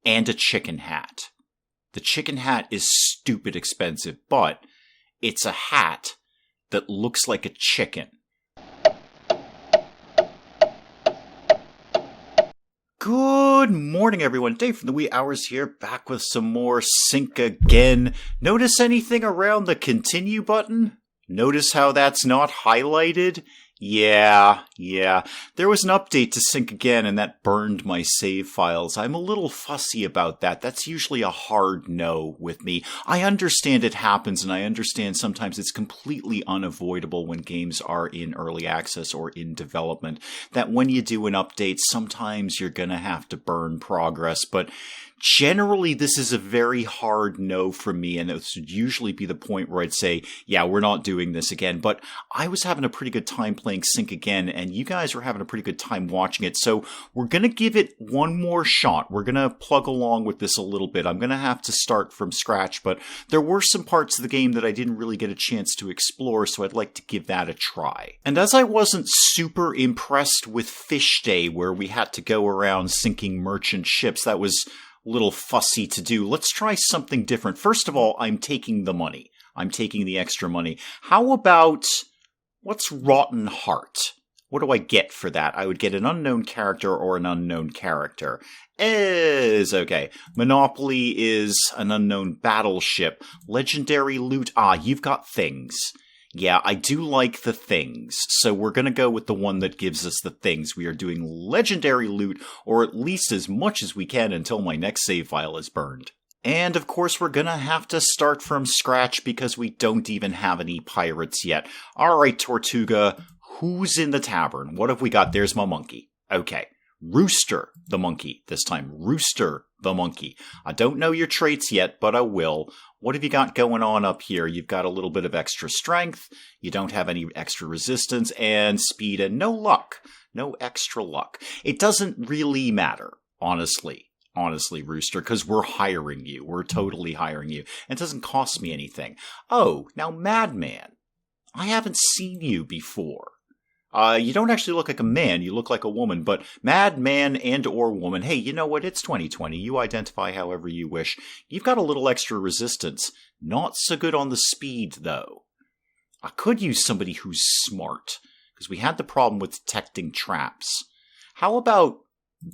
and a chicken hat. The chicken hat is stupid expensive, but it's a hat that looks like a chicken. Good morning, everyone. Dave from the wee hours here, back with some more Sync Again. Notice anything around the continue button? Notice how that's not highlighted? Yeah. There was an update to Sync Again, and that burned my save files. I'm a little fussy about that. That's usually a hard no with me. I understand it happens, and I understand sometimes it's completely unavoidable when games are in early access or in development, that when you do an update, sometimes you're gonna have to burn progress, but generally, this is a very hard no from me, and this would usually be the point where I'd say, yeah, we're not doing this again. But I was having a pretty good time playing Sync Again, and you guys were having a pretty good time watching it. So we're going to give it one more shot. We're going to plug along with this a little bit. I'm going to have to start from scratch, but there were some parts of the game that I didn't really get a chance to explore, so I'd like to give that a try. And as I wasn't super impressed with Fish Day, where we had to go around sinking merchant ships, that was little fussy to do. Let's try something different. First of all, I'm taking the money. I'm taking the extra money. How about, what's Rotten Heart? What do I get for that? I would get an unknown character or an unknown character. Is okay. Monopoly is an unknown battleship. Legendary loot. You've got things. Yeah, I do like the things, so we're going to go with the one that gives us the things. We are doing legendary loot, or at least as much as we can until my next save file is burned. And of course we're going to have to start from scratch because we don't even have any pirates yet. Alright, Tortuga, who's in the tavern? What have we got? There's my monkey. Okay. Rooster the monkey this time. Rooster the monkey. I don't know your traits yet, but I will. What have you got going on up here? You've got a little bit of extra strength, you don't have any extra resistance, and speed, and no luck. No extra luck. It doesn't really matter, honestly, Rooster, because we're hiring you. We're totally hiring you. And it doesn't cost me anything. Oh, now Madman. I haven't seen you before. You don't actually look like a man, you look like a woman, but madman and or woman, hey, you know what, it's 2020, you identify however you wish. You've got a little extra resistance. Not so good on the speed, though. I could use somebody who's smart, because we had the problem with detecting traps. How about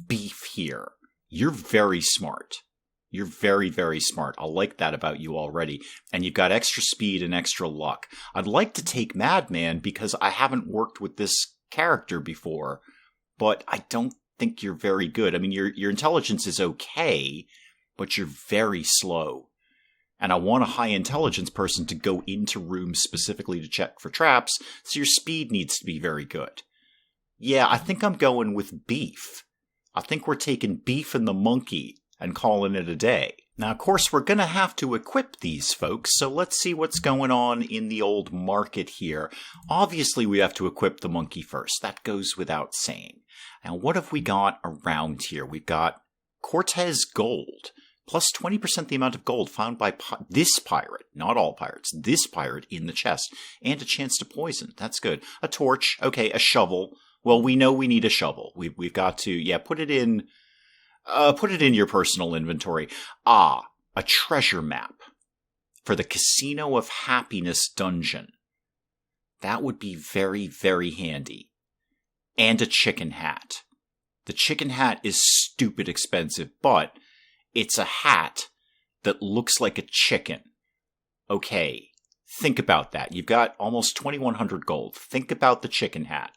Beef here? You're very smart. You're very, very smart. I like that about you already. And you've got extra speed and extra luck. I'd like to take Madman because I haven't worked with this character before, but I don't think you're very good. I mean, your intelligence is okay, but you're very slow. And I want a high intelligence person to go into rooms specifically to check for traps, so your speed needs to be very good. Yeah, I think I'm going with Beef. I think we're taking Beef and the monkey and calling it a day. Now, of course, we're going to have to equip these folks, so let's see what's going on in the old market here. Obviously, we have to equip the monkey first. That goes without saying. Now, what have we got around here? We've got Cortez Gold, plus 20% the amount of gold found by this pirate, not all pirates, this pirate in the chest, and a chance to poison. That's good. A torch, okay, a shovel. Well, we know we need a shovel. We've got to, put it in your personal inventory. A treasure map for the Casino of Happiness dungeon. That would be very, very handy. And a chicken hat. The chicken hat is stupid expensive, but it's a hat that looks like a chicken. Okay, think about that. You've got almost 2,100 gold. Think about the chicken hat.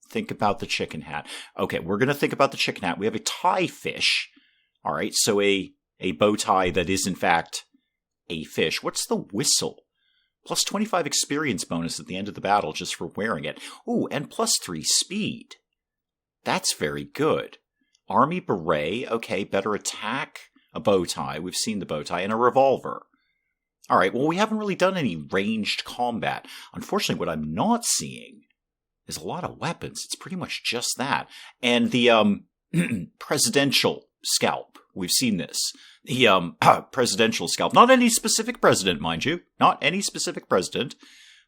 Think about the chicken hat. Okay, we're going to think about the chicken hat. We have a tie fish. All right, so a bow tie that is, in fact, a fish. What's the whistle? Plus 25 experience bonus at the end of the battle just for wearing it. Ooh, and plus 3 speed. That's very good. Army beret. Okay, better attack. A bow tie. We've seen the bow tie. And a revolver. All right, well, we haven't really done any ranged combat. Unfortunately, what I'm not seeing is a lot of weapons. It's pretty much just that. And the presidential scalp. We've seen this. The presidential scalp. Not any specific president, mind you. Not any specific president.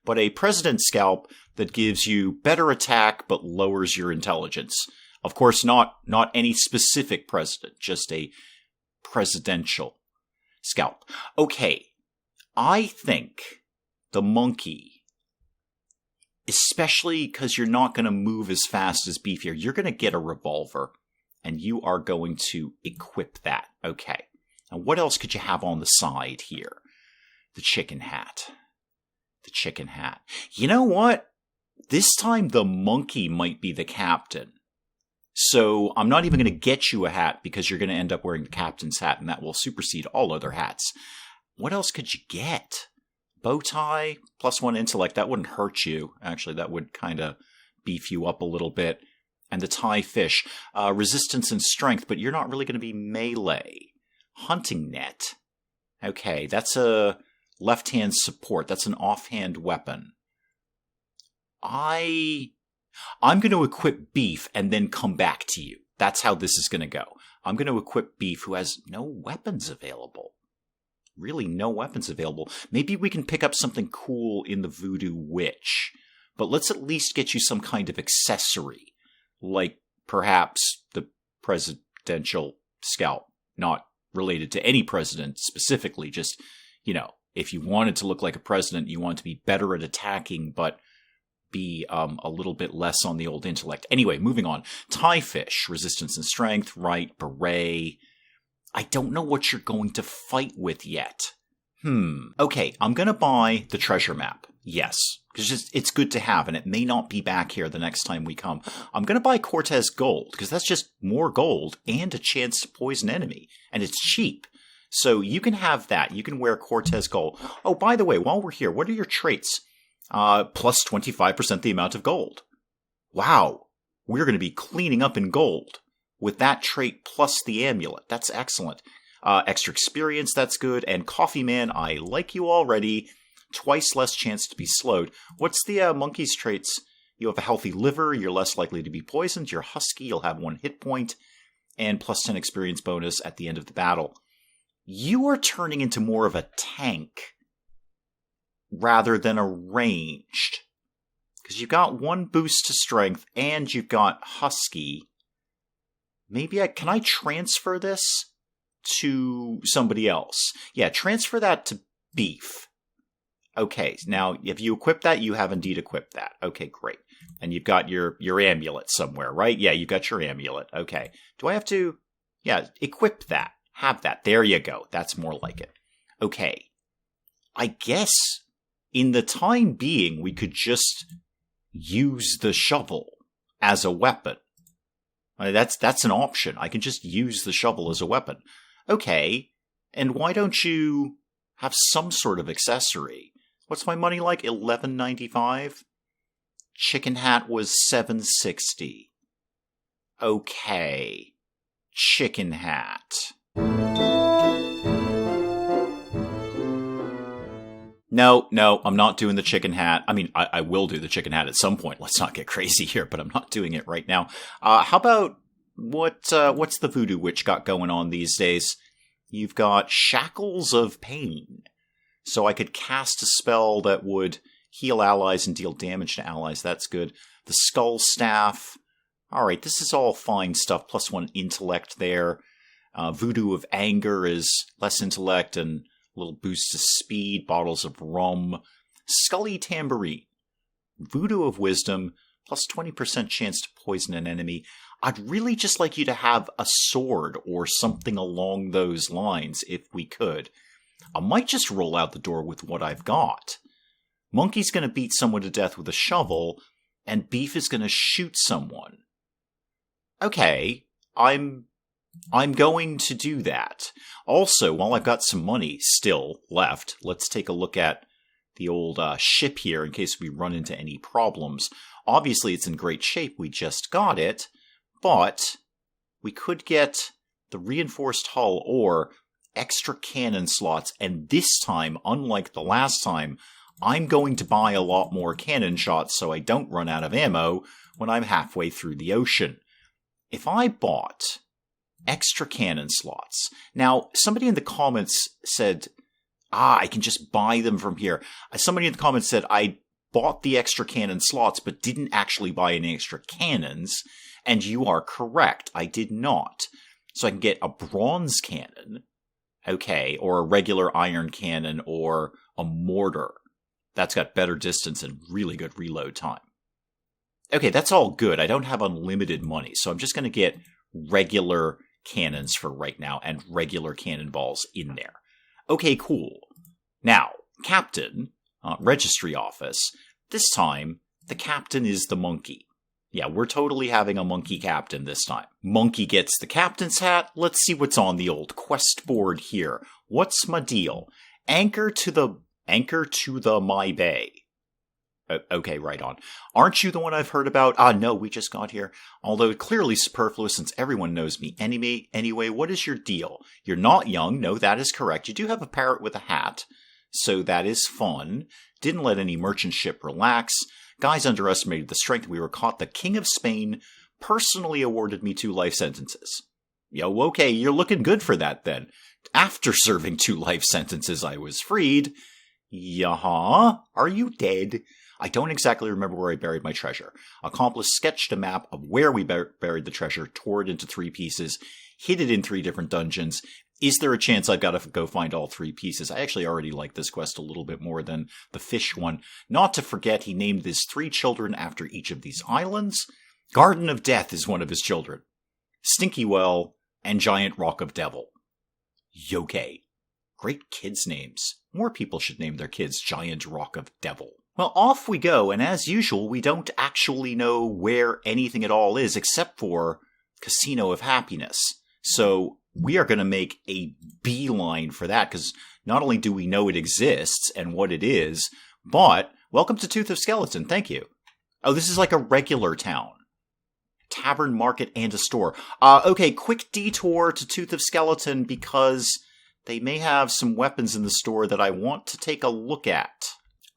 But a president scalp that gives you better attack but lowers your intelligence. Of course, not any specific president. Just a presidential scalp. Okay, I think the monkey, especially because you're not going to move as fast as beefy, you're going to get a revolver, and you are going to equip that. Okay. Now, what else could you have on the side here? The chicken hat. The chicken hat. You know what? This time the monkey might be the captain. So I'm not even going to get you a hat because you're going to end up wearing the captain's hat, and that will supersede all other hats. What else could you get? Bow tie, +1 intellect. That wouldn't hurt you. Actually, that would kind of beef you up a little bit. And the tie fish. Resistance and strength, but you're not really going to be melee. Hunting net. Okay, that's a left-hand support. That's an offhand weapon. I'm going to equip Beef and then come back to you. That's how this is going to go. I'm going to equip Beef, who has no weapons available. Really no weapons available. Maybe we can pick up something cool in the Voodoo Witch. But let's at least get you some kind of accessory. Like perhaps the presidential scalp. Not related to any president specifically. Just, if you wanted to look like a president, you want to be better at attacking, but be a little bit less on the old intellect. Anyway, moving on. Tie fish, resistance and strength, right, beret. I don't know what you're going to fight with yet. Okay, I'm going to buy the treasure map. Yes, because it's good to have, and it may not be back here the next time we come. I'm going to buy Cortez Gold, because that's just more gold and a chance to poison enemy, and it's cheap. So you can have that. You can wear Cortez Gold. Oh, by the way, while we're here, what are your traits? Plus 25% the amount of gold. Wow, we're going to be cleaning up in gold with that trait plus the amulet. That's excellent. Extra experience, that's good. And Coffee Man, I like you already. Twice less chance to be slowed. What's the monkey's traits? You have a healthy liver, you're less likely to be poisoned, you're husky, you'll have 1 hit point, and plus 10 experience bonus at the end of the battle. You are turning into more of a tank rather than a ranged. Because you've got 1 boost to strength, and you've got husky. Maybe can I transfer this to somebody else? Yeah, transfer that to Beef. Okay, now if you equip that, you have indeed equipped that. Okay, great. And you've got your amulet somewhere, right? Yeah, you've got your amulet. Okay. Do I have to? Yeah, equip that. Have that. There you go. That's more like it. Okay. I guess in the time being, we could just use the shovel as a weapon. That's an option. I can just use the shovel as a weapon. Okay. And why don't you have some sort of accessory? What's my money like? $11.95? Chicken hat was $7.60. Okay. Chicken hat. No, I'm not doing the chicken hat. I mean, I will do the chicken hat at some point. Let's not get crazy here, but I'm not doing it right now. How about what's the Voodoo Witch got going on these days? You've got Shackles of Pain. So I could cast a spell that would heal allies and deal damage to allies. That's good. The Skull Staff. Alright, this is all fine stuff. +1 intellect there. Voodoo of Anger is less intellect and a little boost to speed. Bottles of rum. Scully Tambourine. Voodoo of Wisdom. Plus 20% chance to poison an enemy. I'd really just like you to have a sword or something along those lines if we could. I might just roll out the door with what I've got. Monkey's going to beat someone to death with a shovel, and Beef is going to shoot someone. Okay, I'm going to do that. Also, while I've got some money still left, let's take a look at the old ship here in case we run into any problems. Obviously, it's in great shape. We just got it, but we could get the reinforced hull or extra cannon slots, and this time, unlike the last time, I'm going to buy a lot more cannon shots so I don't run out of ammo when I'm halfway through the ocean. If I bought extra cannon slots... Now, somebody in the comments said, I can just buy them from here. Somebody in the comments said, I bought the extra cannon slots but didn't actually buy any extra cannons, and you are correct, I did not. So I can get a bronze cannon, okay, or a regular iron cannon, or a mortar. That's got better distance and really good reload time. Okay, that's all good. I don't have unlimited money, so I'm just going to get regular cannons for right now and regular cannonballs in there. Okay, cool. Now, captain, registry office. This time, the captain is the monkey. Yeah, we're totally having a monkey captain this time. Monkey gets the captain's hat. Let's see what's on the old quest board here. What's my deal? Anchor to the my bay. Okay, right on. Aren't you the one I've heard about? No, we just got here. Although clearly superfluous since everyone knows me. Anyway, what is your deal? You're not young. No, that is correct. You do have a parrot with a hat, so that is fun. Didn't let any merchant ship relax. Guys underestimated the strength. We were caught. The King of Spain personally awarded me 2 life sentences. Yo, okay, you're looking good for that then. After serving 2 life sentences, I was freed. Yaha? Are you dead? I don't exactly remember where I buried my treasure. Accomplice sketched a map of where we buried the treasure, tore it into 3 pieces, hid it in 3 different dungeons. Is there a chance I've got to go find all 3 pieces? I actually already like this quest a little bit more than the fish one. Not to forget, he named his 3 children after each of these islands. Garden of Death is one of his children. Stinky Well and Giant Rock of Devil. Yoke. Great kids' names. More people should name their kids Giant Rock of Devil. Well, off we go, and as usual, we don't actually know where anything at all is except for Casino of Happiness. So we are going to make a beeline for that, because not only do we know it exists and what it is, but welcome to Tooth of Skeleton, thank you. Oh, this is like a regular town. Tavern, market, and a store. Okay, quick detour to Tooth of Skeleton because they may have some weapons in the store that I want to take a look at.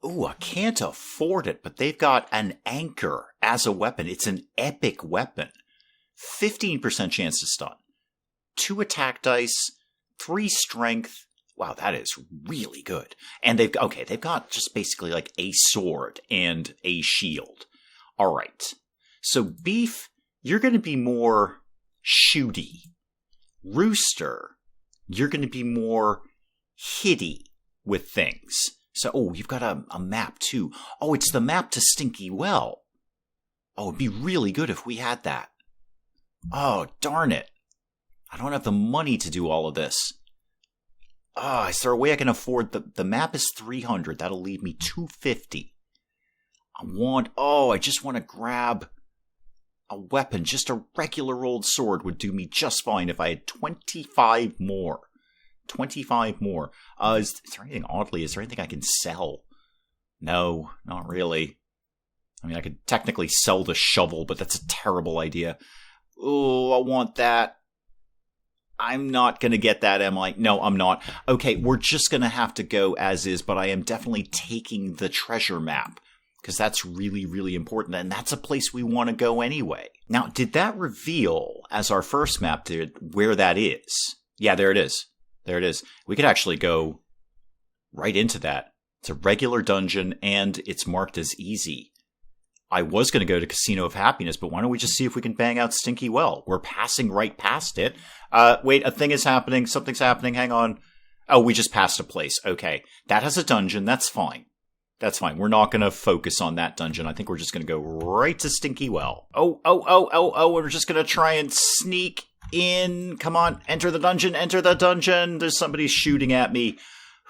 Ooh, I can't afford it, but they've got an anchor as a weapon. It's an epic weapon. 15% chance to stun. 2 attack dice, 3 strength. Wow, that is really good. And they've got just basically like a sword and a shield. All right. So Beef, you're going to be more shooty. Rooster, you're going to be more hitty with things. So, you've got a map too. Oh, it's the map to Stinky Well. Oh, it'd be really good if we had that. Oh, darn it. I don't have the money to do all of this. Is there a way I can afford the map is 300. That'll leave me 250. I just want to grab a weapon. Just a regular old sword would do me just fine if I had 25 more. 25 more. Is there anything I can sell? No, not really. I mean, I could technically sell the shovel, but that's a terrible idea. Oh, I want that. I'm not going to get that, am I? No, I'm not. Okay, we're just going to have to go as is, but I am definitely taking the treasure map, because that's really, really important, and that's a place we want to go anyway. Now, did that reveal, as our first map did, where that is? Yeah, there it is. There it is. We could actually go right into that. It's a regular dungeon, and it's marked as easy. I was going to go to Casino of Happiness, but why don't we just see if we can bang out Stinky Well? We're passing right past it. Wait, a thing is happening. Something's happening. Hang on. Oh, we just passed a place. Okay. That has a dungeon. That's fine. That's fine. We're not going to focus on that dungeon. I think we're just going to go right to Stinky Well. Oh, we're just going to try and sneak in. Come on. Enter the dungeon. Enter the dungeon. There's somebody shooting at me.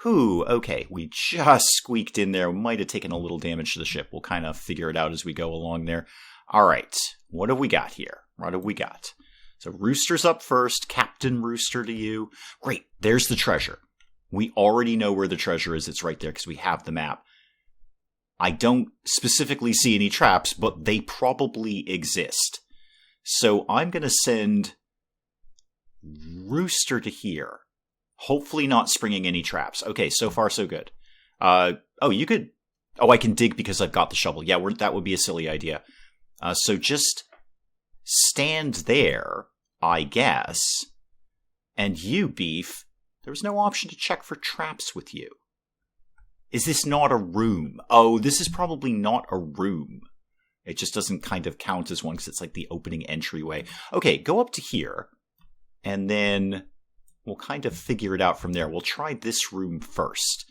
Whew, okay, we just squeaked in there. We might have taken a little damage to the ship. We'll kind of figure it out as we go along there. All right, what have we got here? What have we got? So Rooster's up first. Captain Rooster to you. Great, there's the treasure. We already know where the treasure is. It's right there because we have the map. I don't specifically see any traps, but they probably exist. So I'm going to send Rooster to here. Hopefully not springing any traps. Okay, so far so good. You could... Oh, I can dig because I've got the shovel. Yeah, that would be a silly idea. So just stand there, I guess. And you, Beef, there was no option to check for traps with you. Is this not a room? Oh, this is probably not a room. It just doesn't kind of count as one because it's like the opening entryway. Okay, go up to here. and then we'll kind of figure it out from there. We'll try this room first.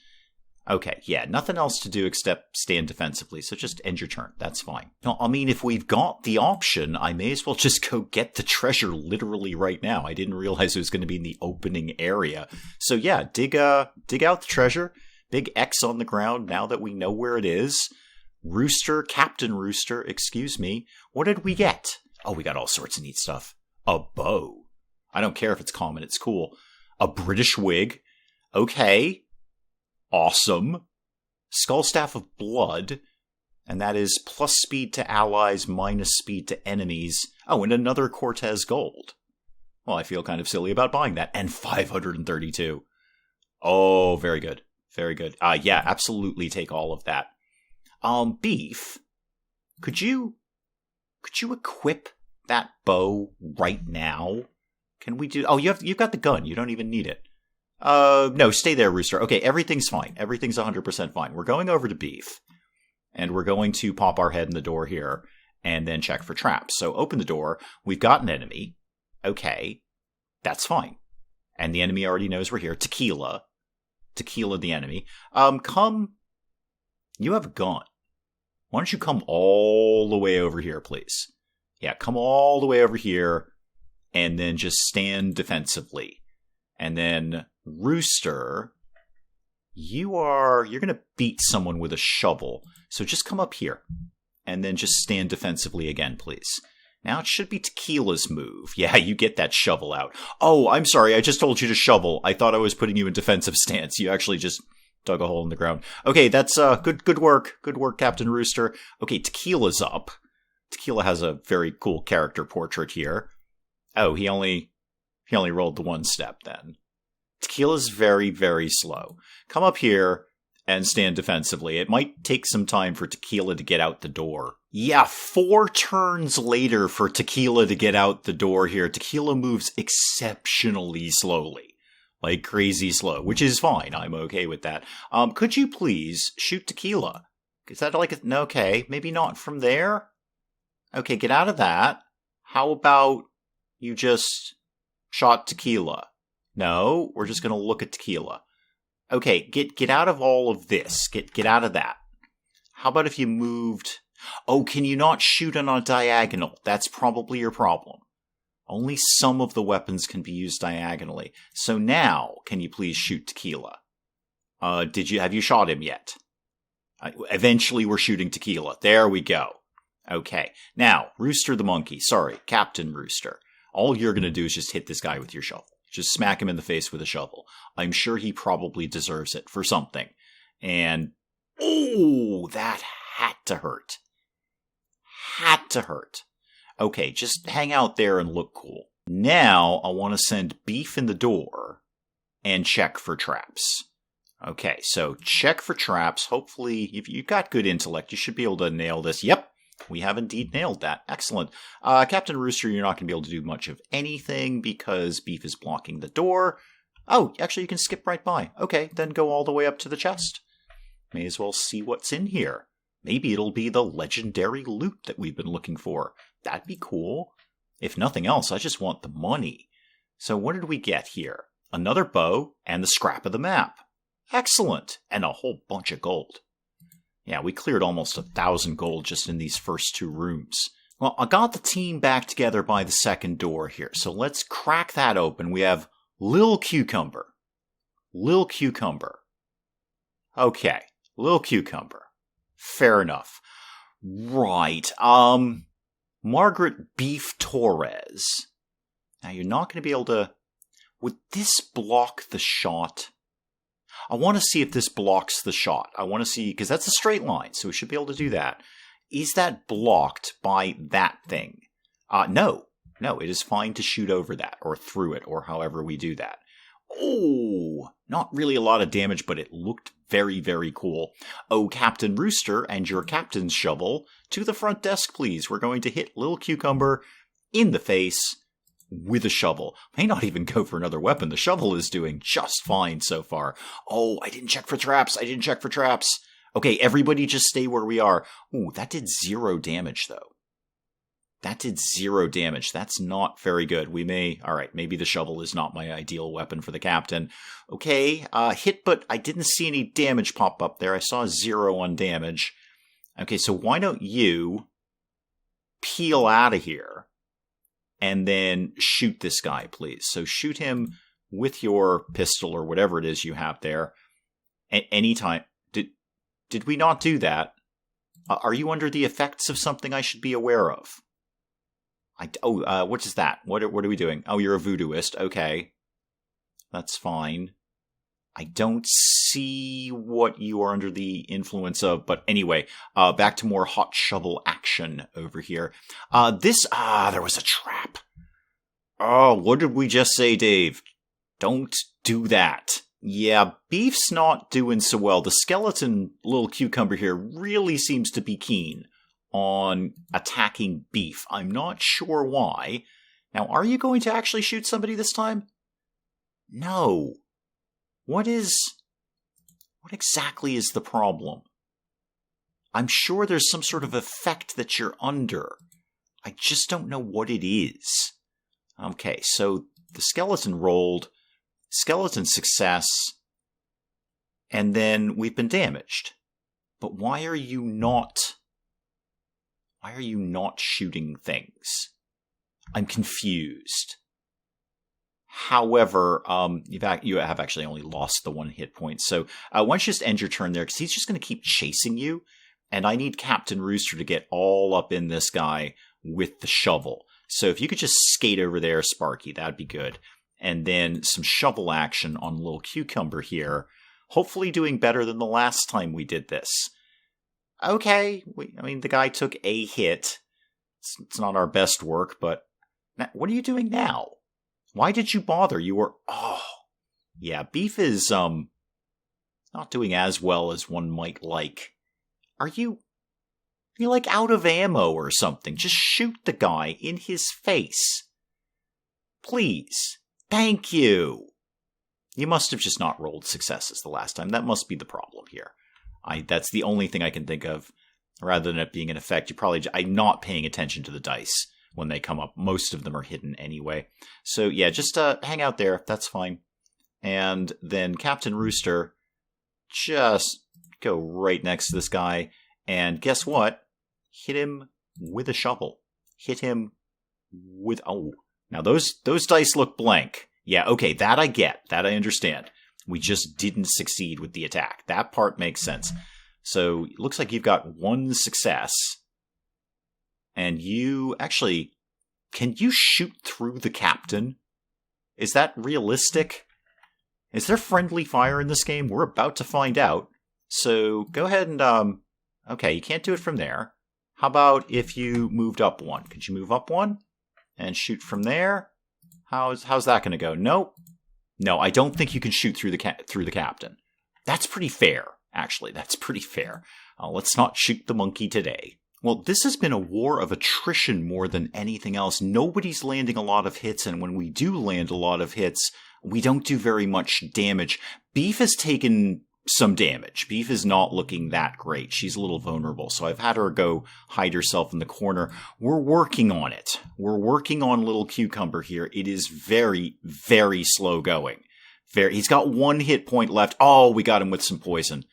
Okay, yeah, nothing else to do except stand defensively, so just end your turn. That's fine. No, I mean, if we've got the option, I may as well just go get the treasure literally right now. I didn't realize it was going to be in the opening area. So yeah, dig out the treasure. Big X on the ground now that we know where it is. Captain Rooster, excuse me. What did we get? Oh, we got all sorts of neat stuff. A bow. I don't care if it's common, it's cool. A British wig. Okay. Awesome. Skull Staff of Blood, and that is plus speed to allies, minus speed to enemies. Oh, and another Cortez gold. Well, I feel kind of silly about buying that. And 532. Oh, very good. Very good. Yeah, absolutely take all of that. Beef, could you equip that bow right now? Can we do... Oh, you've got the gun. You don't even need it. No, stay there, Rooster. Okay, everything's fine. Everything's 100% fine. We're going over to Beef, and we're going to pop our head in the door here, and then check for traps. So open the door. We've got an enemy. Okay, that's fine. And the enemy already knows we're here. Tequila the enemy. Come. You have a gun. Why don't you come all the way over here, please? Yeah, come all the way over here, and then just stand defensively. And then Rooster, you're going to beat someone with a shovel. So just come up here and then just stand defensively again, please. Now it should be Tequila's move. Yeah, you get that shovel out. Oh, I'm sorry. I just told you to shovel. I thought I was putting you in defensive stance. You actually just dug a hole in the ground. Okay, that's good work. Good work, Captain Rooster. Okay, Tequila's up. Tequila has a very cool character portrait here. Oh, he only rolled the one step then. Tequila's very, very slow. Come up here and stand defensively. It might take some time for Tequila to get out the door. Yeah, 4 turns later for Tequila to get out the door here. Tequila moves exceptionally slowly. Like crazy slow, which is fine. I'm okay with that. Could you please shoot Tequila? Is that okay, maybe not from there? Okay, get out of that. How about you just shot Tequila? No, we're just going to look at Tequila. Okay, get out of all of this. Get out of that. How about if you moved... Oh, can you not shoot on a diagonal? That's probably your problem. Only some of the weapons can be used diagonally. So now, can you please shoot Tequila? Have you shot him yet? Eventually we're shooting Tequila. There we go. Okay. Now, Rooster the monkey. Sorry, Captain Rooster. All you're going to do is just hit this guy with your shovel. Just smack him in the face with a shovel. I'm sure he probably deserves it for something. And, oh, that had to hurt. Had to hurt. Okay, just hang out there and look cool. Now, I want to send Beef in the door and check for traps. Okay, so check for traps. Hopefully, if you've got good intellect, you should be able to nail this. Yep. We have indeed nailed that. Excellent. Captain Rooster, you're not going to be able to do much of anything because Beef is blocking the door. Oh, actually, you can skip right by. Okay, then go all the way up to the chest. May as well see what's in here. Maybe it'll be the legendary loot that we've been looking for. That'd be cool. If nothing else, I just want the money. So what did we get here? Another bow and the scrap of the map. Excellent. And a whole bunch of gold. Yeah, we cleared almost 1,000 gold just in these first 2 rooms. Well, I got the team back together by the second door here, so let's crack that open. We have Lil Cucumber. Lil Cucumber. Okay, Lil Cucumber. Fair enough. Right, Margaret Beef Torres. Now, you're not going to be able to... Would this block the shot? I want to see if this blocks the shot. I want to see, because that's a straight line, so we should be able to do that. Is that blocked by that thing? No, it is fine to shoot over that, or through it, or however we do that. Oh, not really a lot of damage, but it looked very, very cool. Oh, Captain Rooster and your captain's shovel, to the front desk, please. We're going to hit Lil Cucumber in the face with a shovel. May not even go for another weapon. The shovel is doing just fine so far. Oh, I didn't check for traps. Okay, everybody just stay where we are. Ooh, that did 0 damage, though. That did 0 damage. That's not very good. Alright, maybe the shovel is not my ideal weapon for the captain. Okay, hit, but I didn't see any damage pop up there. I saw 0 on damage. Okay, so why don't you peel out of here and then shoot this guy, please. So shoot him with your pistol or whatever it is you have there at any time. Did we not do that? Are you under the effects of something I should be aware of? What is that? What are we doing? Oh, you're a voodooist. Okay. That's fine. I don't see what you are under the influence of, but anyway, back to more hot shovel action over here. There was a trap. Oh, what did we just say, Dave? Don't do that. Yeah, Beef's not doing so well. The skeleton little cucumber here really seems to be keen on attacking Beef. I'm not sure why. Now, are you going to actually shoot somebody this time? No. What exactly is the problem? I'm sure there's some sort of effect that you're under. I just don't know what it is. Okay, so the skeleton rolled. Skeleton success. And then we've been damaged. But why are you not shooting things? I'm confused. However, you have actually only lost the 1 hit point. So why don't you just end your turn there, because he's just going to keep chasing you. And I need Captain Rooster to get all up in this guy with the shovel. So if you could just skate over there, Sparky, that'd be good. And then some shovel action on Little Cucumber here. Hopefully doing better than the last time we did this. Okay, the guy took a hit. It's not our best work, but what are you doing now? Why did you bother? Yeah, Beef is, not doing as well as one might like. Are you like out of ammo or something? Just shoot the guy in his face. Please. Thank you. You must have just not rolled successes the last time. That must be the problem here. That's the only thing I can think of. Rather than it being an effect, I'm not paying attention to the dice when they come up. Most of them are hidden anyway. So yeah, just hang out there. That's fine. And then Captain Rooster, just go right next to this guy. And guess what? Hit him with a shovel. Hit him with... Oh, now those dice look blank. Yeah, okay, that I get. That I understand. We just didn't succeed with the attack. That part makes sense. So it looks like you've got 1 success. And you actually... Can you shoot through the captain? Is that realistic? Is there friendly fire in this game? We're about to find out. So go ahead and... Okay, you can't do it from there. How about if you moved up 1? Could you move up 1? And shoot from there? How's that going to go? Nope. No, I don't think you can shoot through the captain. That's pretty fair, actually. That's pretty fair. Let's not shoot the monkey today. Well, this has been a war of attrition more than anything else. Nobody's landing a lot of hits, and when we do land a lot of hits, we don't do very much damage. Beef has taken some damage. Beef is not looking that great. She's a little vulnerable, so I've had her go hide herself in the corner. We're working on it. We're working on Little Cucumber here. It is very, very slow going. He's got 1 hit point left. Oh, we got him with some poison.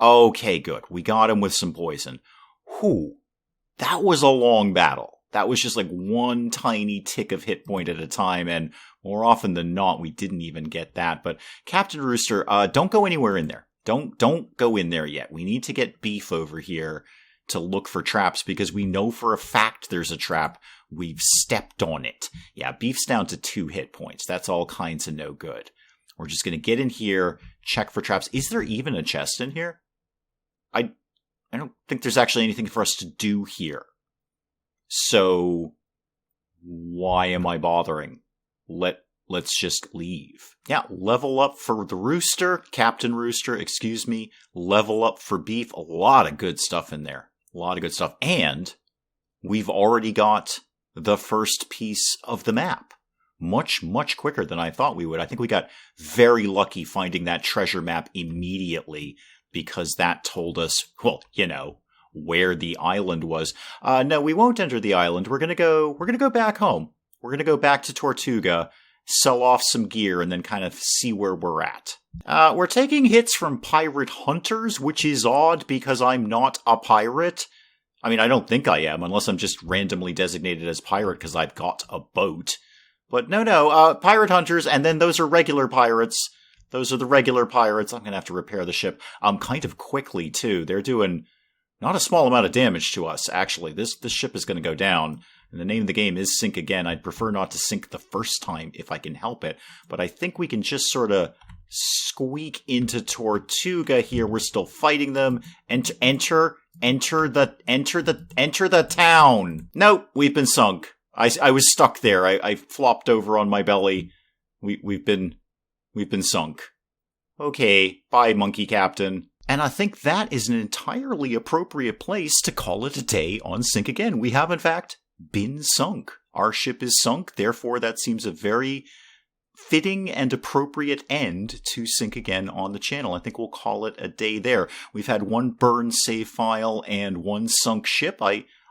Okay, good. We got him with some poison. Whew. That was a long battle. That was just like 1 tiny tick of hit point at a time, and more often than not, we didn't even get that. But Captain Rooster, don't go anywhere in there. Don't go in there yet. We need to get Beef over here to look for traps, because we know for a fact there's a trap. We've stepped on it. Yeah, Beef's down to 2 hit points. That's all kinds of no good. We're just going to get in here, check for traps. Is there even a chest in here? I don't think there's actually anything for us to do here. So why am I bothering? Let's just leave. Yeah, level up for the Rooster, Captain Rooster, excuse me. Level up for Beef. A lot of good stuff in there. A lot of good stuff. And we've already got the first piece of the map. Much, much quicker than I thought we would. I think we got very lucky finding that treasure map immediately, because that told us, well, where the island was. No, we won't enter the island. We're gonna go back home. We're gonna go back to Tortuga, sell off some gear, and then kind of see where we're at. We're taking hits from pirate hunters, which is odd because I'm not a pirate. I mean, I don't think I am, unless I'm just randomly designated as pirate because I've got a boat. But no, pirate hunters, and then those are regular pirates. Those are the regular pirates. I'm going to have to repair the ship kind of quickly, too. They're doing not a small amount of damage to us, actually. This ship is going to go down, and the name of the game is Sink Again. I'd prefer not to sink the first time if I can help it, but I think we can just sort of squeak into Tortuga here. We're still fighting them. Enter the town. Nope, we've been sunk. I was stuck there. I flopped over on my belly. We've been sunk. Okay, bye, Monkey Captain. And I think that is an entirely appropriate place to call it a day on Sink Again. We have, in fact, been sunk. Our ship is sunk, therefore that seems a very fitting and appropriate end to Sink Again on the channel. I think we'll call it a day there. We've had one burned save file and one sunk ship.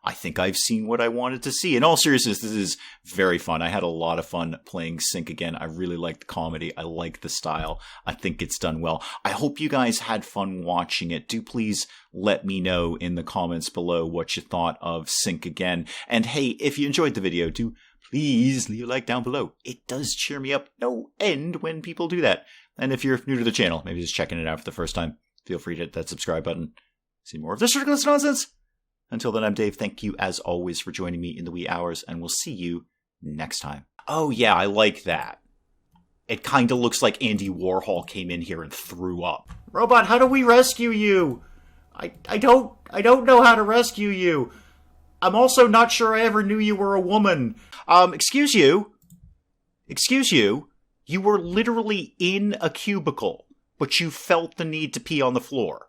I think I've seen what I wanted to see. In all seriousness, this is very fun. I had a lot of fun playing Sink Again. I really like the comedy. I like the style. I think it's done well. I hope you guys had fun watching it. Do please let me know in the comments below what you thought of Sink Again. And hey, if you enjoyed the video, do please leave a like down below. It does cheer me up no end when people do that. And if you're new to the channel, maybe just checking it out for the first time, feel free to hit that subscribe button. See more of this ridiculous nonsense. Until then, I'm Dave. Thank you, as always, for joining me in the wee hours, and we'll see you next time. Oh, yeah, I like that. It kind of looks like Andy Warhol came in here and threw up. Robot, how do we rescue you? I don't know how to rescue you. I'm also not sure I ever knew you were a woman. Excuse you? Excuse you? You were literally in a cubicle, but you felt the need to pee on the floor.